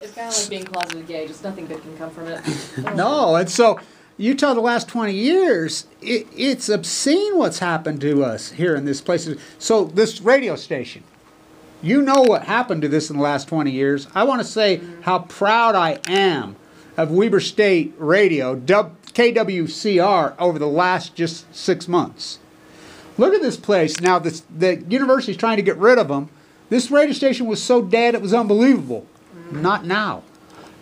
It's kind of like being closeted gay, just nothing good can come from it. No, and so Utah the last 20 years, it's obscene what's happened to us here in this place. So this radio station, you know what happened to this in the last 20 years. I want to say how proud I am of Weber State Radio, KWCR, over the last just 6 months. Look at this place. Now, the university's trying to get rid of them. This radio station was so dead it was unbelievable. Not now.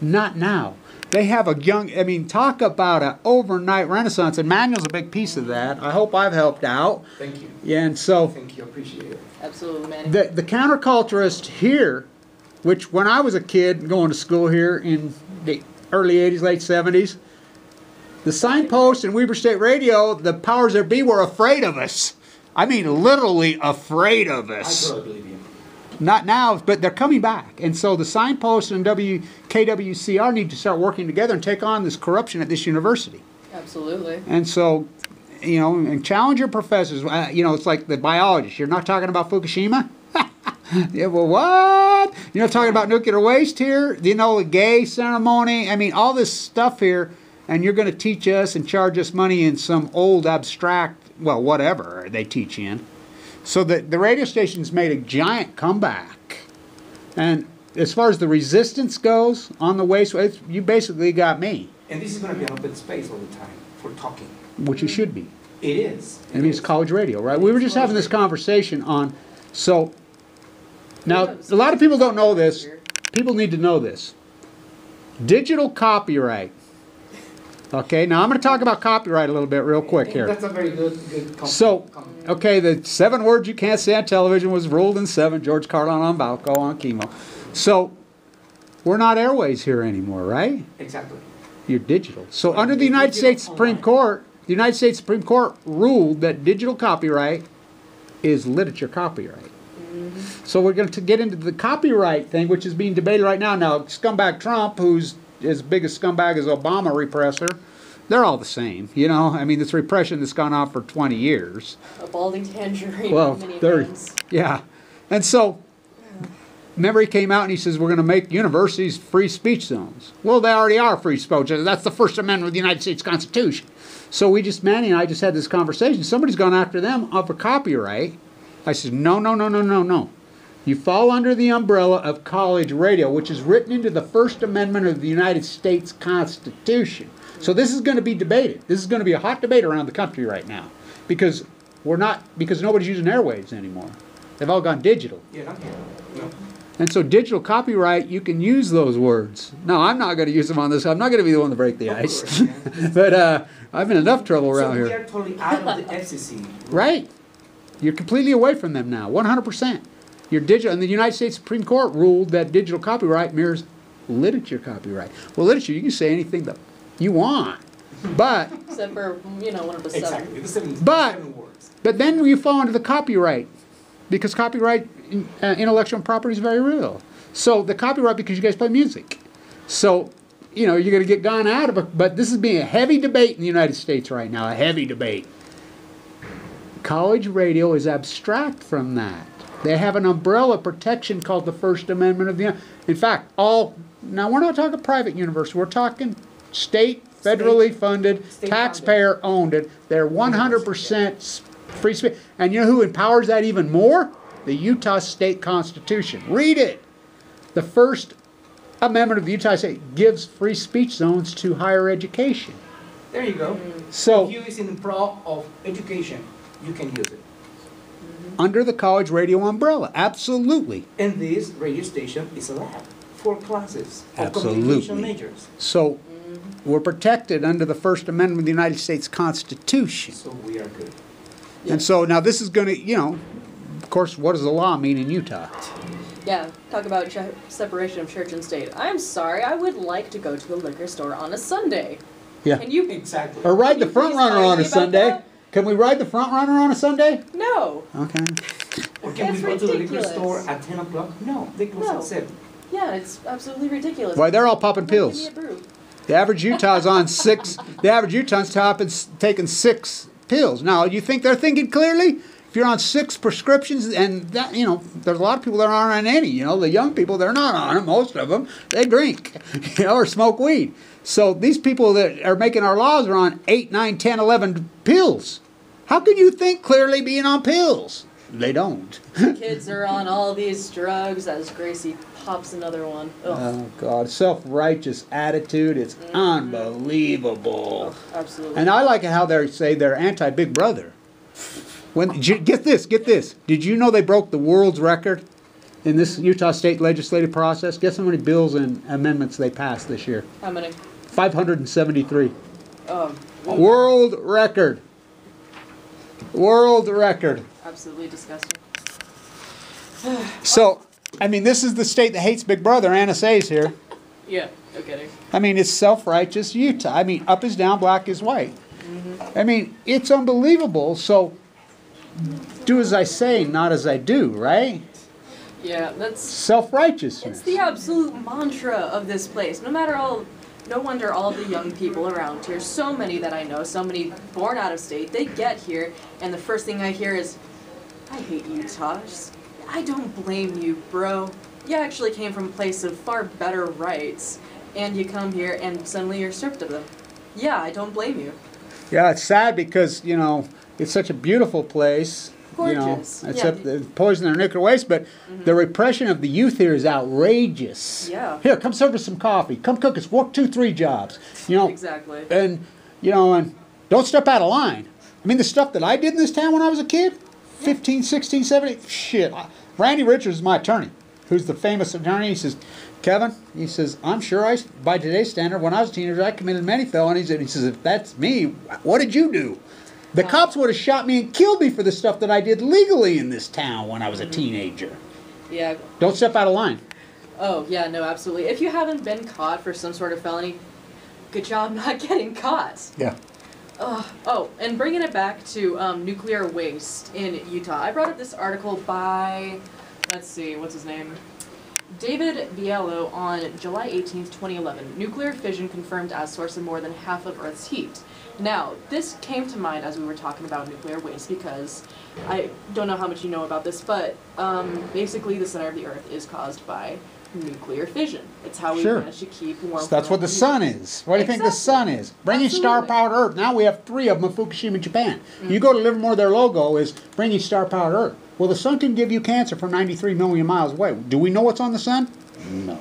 Not now. They have a young, I mean, talk about an overnight renaissance, and Manuel's a big piece of that. I hope I've helped out. Thank you. Yeah, and so thank you, appreciate it. Absolutely, Manny. The counterculturist here, which when I was a kid going to school here in the early 80s, late 70s, the signpost in Weber State Radio, the powers that be were afraid of us. I mean, literally afraid of us. I totally believe you. Not now, but they're coming back. And so the signposts and KWCR need to start working together and take on this corruption at this university. Absolutely. And so, you know, and challenge your professors. You know, it's like the biologists. You're not talking about Fukushima? Yeah, well, what? You're not talking about nuclear waste here? You know, the gay ceremony? I mean, all this stuff here, and you're going to teach us and charge us money in some old abstract, well, whatever they teach in. So the radio station's made a giant comeback. And as far as the resistance goes on the waste, you basically got me. And this is going to be an open space all the time for talking. Which it should be. It is. I mean, it's college radio, right? We were just having this conversation on, so, now, a lot of people don't know this. People need to know this. Digital copyright. Okay, now I'm going to talk about copyright a little bit real quick here. That's a very good comment. So, okay, the 7 words you can't say on television was ruled in 7, George Carlin on Valco on chemo. So, we're not airways here anymore, right? Exactly. You're digital. So, under the United States Supreme Court, the United States Supreme Court ruled that digital copyright is literature copyright. So we're going to get into the copyright thing, which is being debated right now. Now, scumbag Trump, who's as big a scumbag as Obama repressor, they're all the same. You know, I mean, this repression that's gone on for 20 years. A balding tangerine. Well, many 30. times. Yeah. And so, remember he came out and he says, we're going to make universities free speech zones. Well, they already are free speech. That's the First Amendment of the United States Constitution. So Manny and I just had this conversation. Somebody's gone after them for copyright. I said, no, no, no, no, no, no. You fall under the umbrella of college radio, which is written into the First Amendment of the United States Constitution. So this is going to be debated. This is going to be a hot debate around the country right now. Because nobody's using airwaves anymore. They've all gone digital. Yeah, not here. No. And so digital copyright, you can use those words. No, I'm not going to use them on this. I'm not going to be the one to break the ice. But I'm in enough trouble around here. So we are totally out of the FCC. Right. You're completely away from them now, 100%. You're digital, and the United States Supreme Court ruled that digital copyright mirrors literature copyright. Well, literature, you can say anything that you want, but except for, you know, one of the 7. Exactly. The seven words. But then you fall into the copyright, because copyright intellectual property is very real. So the copyright, because you guys play music, so you know you're going to get gone out of it. But this is being a heavy debate in the United States right now, a heavy debate. College radio is abstract from that. They have an umbrella protection called the First Amendment of the... In fact, now we're not talking private university. We're talking state, federally funded, taxpayer-owned. They're 100% free speech. And you know who empowers that even more? The Utah State Constitution. Read it. The First Amendment of the Utah State gives free speech zones to higher education. There you go. So, if you is in the pro of education, you can use it. Under the college radio umbrella, absolutely. And this radio station is a lab for classes of communication Absolutely. majors. So we're protected under the First Amendment of the United States Constitution. So we are good. And so now this is going to, you know, of course, what does the law mean in Utah? Yeah, talk about separation of church and state. I'm sorry, I would like to go to the liquor store on a Sunday. Yeah. Can you... Exactly. Or ride the please front runner tell on me a about Sunday. that? Can we ride the front runner on a Sunday? No. Okay. Or can That's we go to the liquor ridiculous. store at 10 o'clock? No, they close No. at 7. Yeah, it's absolutely ridiculous. Why, they're all popping pills. Give me a brew. The average Utah's on 6. The average Utah's taking 6 pills. Now, you think they're thinking clearly? if you're on 6 prescriptions, and that, you know, there's a lot of people that aren't on any. You know, the young people, they're not on them. Most of them, they drink, you know, or smoke weed. So these people that are making our laws are on 8, 9, 10, 11 pills. How can you think clearly being on pills? They don't. Kids are on all these drugs as Gracie pops another one. Ugh. Oh, God. Self-righteous attitude. It's unbelievable. Oh, absolutely. And I like it how they say they're anti-Big Brother. Get this. Did you know they broke the world's record in this Utah State legislative process? Guess how many bills and amendments they passed this year? How many? 573. Oh, World record. World record. absolutely disgusting. So, I mean, this is the state that hates Big Brother. Anna Say's here. Yeah, no kidding. I mean, it's self-righteous Utah. I mean, up is down, black is white. I mean, it's unbelievable. So, do as I say, not as I do, right? Yeah, that's... Self-righteousness. It's the absolute mantra of this place. No wonder all the young people around here, so many that I know, so many born out of state, they get here, and the first thing I hear is, I hate Utah. I don't blame you, bro. You actually came from a place of far better rights, and you come here and suddenly you're stripped of them. Yeah, I don't blame you. Yeah, it's sad because, you know, it's such a beautiful place. Gorgeous. You know, except the poison their nuclear waste, but the repression of the youth here is outrageous. Yeah. Here, come serve us some coffee. Come cook us. Work 2, 3 jobs. You know. Exactly. And, you know, and don't step out of line. I mean, the stuff that I did in this town when I was a kid, 15, 16, 17, shit. Randy Richards is my attorney, who's the famous attorney. He says, Kevin, he says, I'm sure by today's standard, when I was a teenager, I committed many felonies. And he says, if that's me, what did you do? The cops would have shot me and killed me for the stuff that I did legally in this town when I was a teenager. Yeah. Don't step out of line. Oh, yeah, no, absolutely. If you haven't been caught for some sort of felony, good job not getting caught. Yeah. Oh, and bringing it back to nuclear waste in Utah. I brought up this article by, let's see, what's his name? David Biello on July 18th, 2011. Nuclear fission confirmed as source of more than half of Earth's heat. Now, this came to mind as we were talking about nuclear waste because I don't know how much you know about this, but basically the center of the Earth is caused by nuclear fission. It's how we manage to keep warm. So that's what the sun is. What do you think the sun is? Bringing star-powered Earth. Now we have 3 of them in Fukushima, Japan. You go to Livermore, their logo is bringing star-powered Earth. Well, the sun can give you cancer from 93 million miles away. Do we know what's on the sun? No.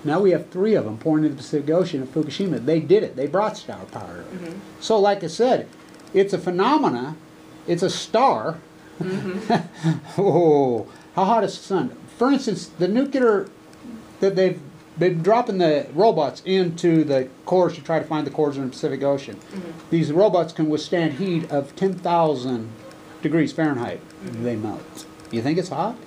Now we have 3 of them pouring into the Pacific Ocean at Fukushima. They did it. They brought star-powered Earth. So like I said, it's a phenomena. It's a star. Oh, how hot is the sun? For instance, the nuclear that they've been dropping the robots into the cores to try to find the cores in the Pacific Ocean. These robots can withstand heat of 10,000 degrees Fahrenheit. They melt. You think it's hot?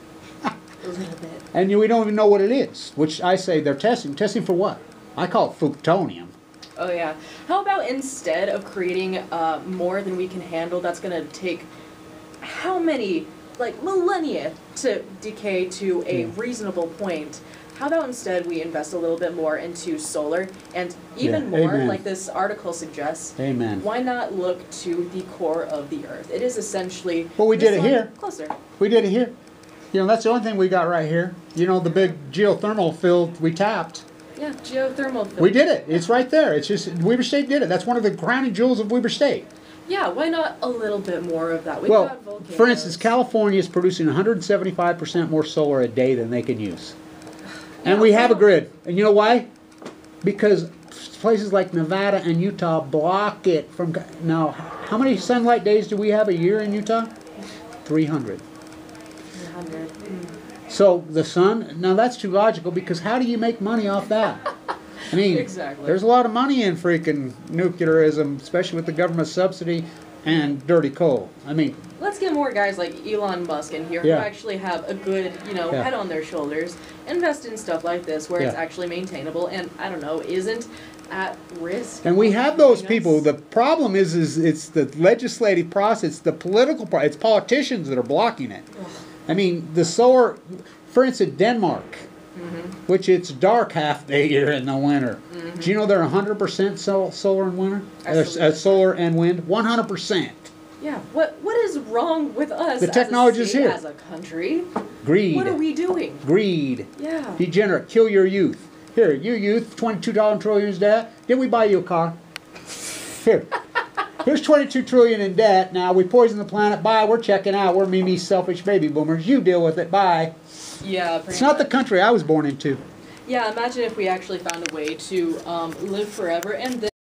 A little bit. And we don't even know what it is, which I say they're testing. Testing for what? I call it plutonium. Oh, yeah. How about instead of creating more than we can handle, that's going to take how many, like, millennia to decay to a reasonable point? How about instead we invest a little bit more into solar and even more, like this article suggests, why not look to the core of the Earth? It is essentially... Well, we did it here. Closer. We did it here. You know, that's the only thing we got right here. You know, the big geothermal field we tapped. Yeah, geothermal field. We did it. It's right there. It's just, Weber State did it. That's one of the crowning jewels of Weber State. Yeah, why not a little bit more of that? We've got volcanoes. For instance, California is producing 175% more solar a day than they can use. And we have a grid. And you know why? Because places like Nevada and Utah block it from... Now, how many sunlight days do we have a year in Utah? 300. 300. So the sun... Now, that's too logical because how do you make money off that? I mean, there's a lot of money in freaking nuclearism, especially with the government subsidy and dirty coal. I mean... Let's get more guys like Elon Musk in here who actually have a good, head on their shoulders, invest in stuff like this where it's actually maintainable and, I don't know, isn't at risk. And we have those people. The problem is it's the legislative process, the political process. It's politicians that are blocking it. I mean, the solar, for instance, Denmark, which it's dark half the year in the winter. Do you know they're 100% solar in winter? Solar and wind, 100%. Yeah. What is wrong with us? The technology is here. As a country. Greed. What are we doing? Greed. Yeah. Degenerate. Kill your youth. Here, you youth, $22 trillion in debt. Did we buy you a car? Here. Here's $22 trillion in debt. Now we poison the planet. Bye. We're checking out. We're me selfish baby boomers. You deal with it. Bye. Yeah. It's not the country I was born into. Yeah. Imagine if we actually found a way to live forever and then